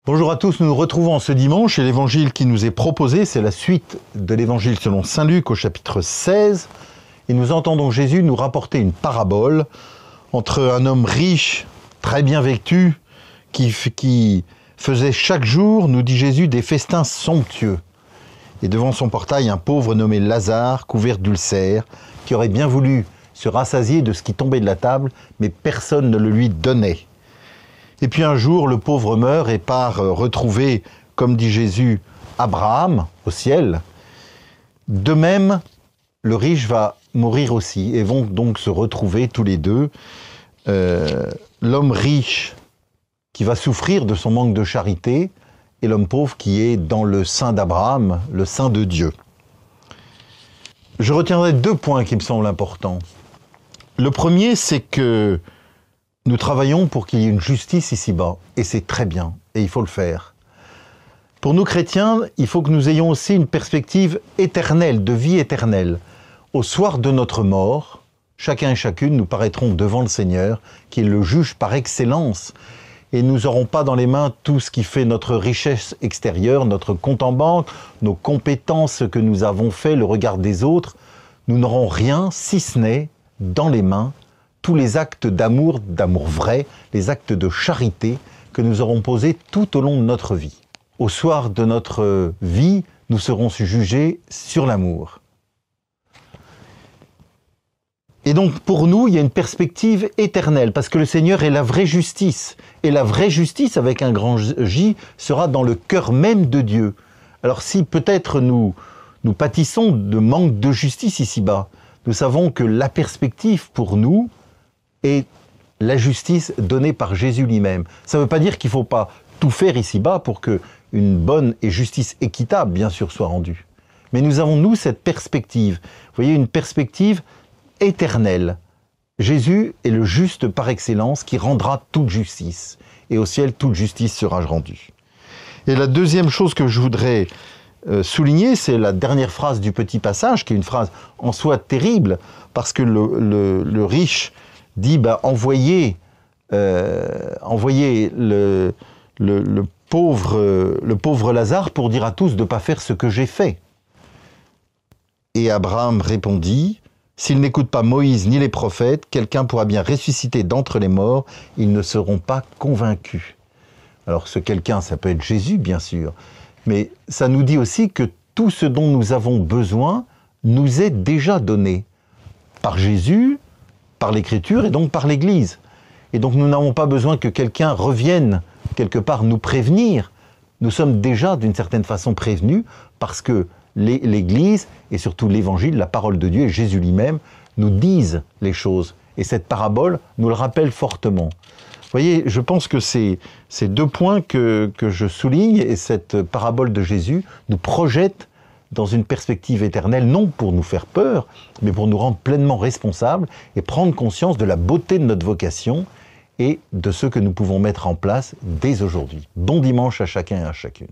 Bonjour à tous, nous nous retrouvons ce dimanche et l'évangile qui nous est proposé, c'est la suite de l'évangile selon saint Luc au chapitre 16. Et nous entendons Jésus nous rapporter une parabole entre un homme riche, très bien vêtu, qui faisait chaque jour, nous dit Jésus, des festins somptueux. Et devant son portail, un pauvre nommé Lazare, couvert d'ulcères, qui aurait bien voulu se rassasier de ce qui tombait de la table, mais personne ne le lui donnait. Et puis un jour, le pauvre meurt et part retrouver, comme dit Jésus, Abraham au ciel. De même, le riche va mourir aussi et vont donc se retrouver tous les deux. L'homme riche qui va souffrir de son manque de charité et l'homme pauvre qui est dans le sein d'Abraham, le sein de Dieu. Je retiendrai deux points qui me semblent importants. Le premier, c'est que nous travaillons pour qu'il y ait une justice ici-bas, et c'est très bien, et il faut le faire. Pour nous chrétiens, il faut que nous ayons aussi une perspective éternelle, de vie éternelle. Au soir de notre mort, chacun et chacune, nous paraîtrons devant le Seigneur, qui est le juge par excellence, et nous n'aurons pas dans les mains tout ce qui fait notre richesse extérieure, notre compte en banque, nos compétences, ce que nous avons fait, le regard des autres. Nous n'aurons rien, si ce n'est dans les mains tous les actes d'amour vrai, les actes de charité que nous aurons posés tout au long de notre vie. Au soir de notre vie, nous serons jugés sur l'amour. Et donc pour nous, il y a une perspective éternelle, parce que le Seigneur est la vraie justice. Et la vraie justice, avec un grand J, sera dans le cœur même de Dieu. Alors si peut-être nous pâtissons de manque de justice ici-bas, nous savons que la perspective pour nous est la justice donnée par Jésus lui-même. Ça ne veut pas dire qu'il ne faut pas tout faire ici-bas pour qu'une bonne et justice équitable, bien sûr, soit rendue. Mais nous avons, nous, cette perspective. Vous voyez, une perspective éternelle. Jésus est le juste par excellence qui rendra toute justice. Et au ciel, toute justice sera rendue. Et la deuxième chose que je voudrais souligner, c'est la dernière phrase du petit passage, qui est une phrase en soi terrible, parce que le riche dit envoyez le pauvre Lazare pour dire à tous de ne pas faire ce que j'ai fait. Et Abraham répondit, s'ils n'écoutent pas Moïse ni les prophètes, quelqu'un pourra bien ressusciter d'entre les morts, ils ne seront pas convaincus. Alors ce quelqu'un, ça peut être Jésus, bien sûr, mais ça nous dit aussi que tout ce dont nous avons besoin nous est déjà donné par Jésus, par l'Écriture et donc par l'Église. Et donc nous n'avons pas besoin que quelqu'un revienne quelque part nous prévenir. Nous sommes déjà d'une certaine façon prévenus parce que l'Église et surtout l'Évangile, la parole de Dieu et Jésus lui-même nous disent les choses. Et cette parabole nous le rappelle fortement. Vous voyez, je pense que c'est ces deux points que je souligne et cette parabole de Jésus nous projette dans une perspective éternelle, non pour nous faire peur, mais pour nous rendre pleinement responsables et prendre conscience de la beauté de notre vocation et de ce que nous pouvons mettre en place dès aujourd'hui. Bon dimanche à chacun et à chacune.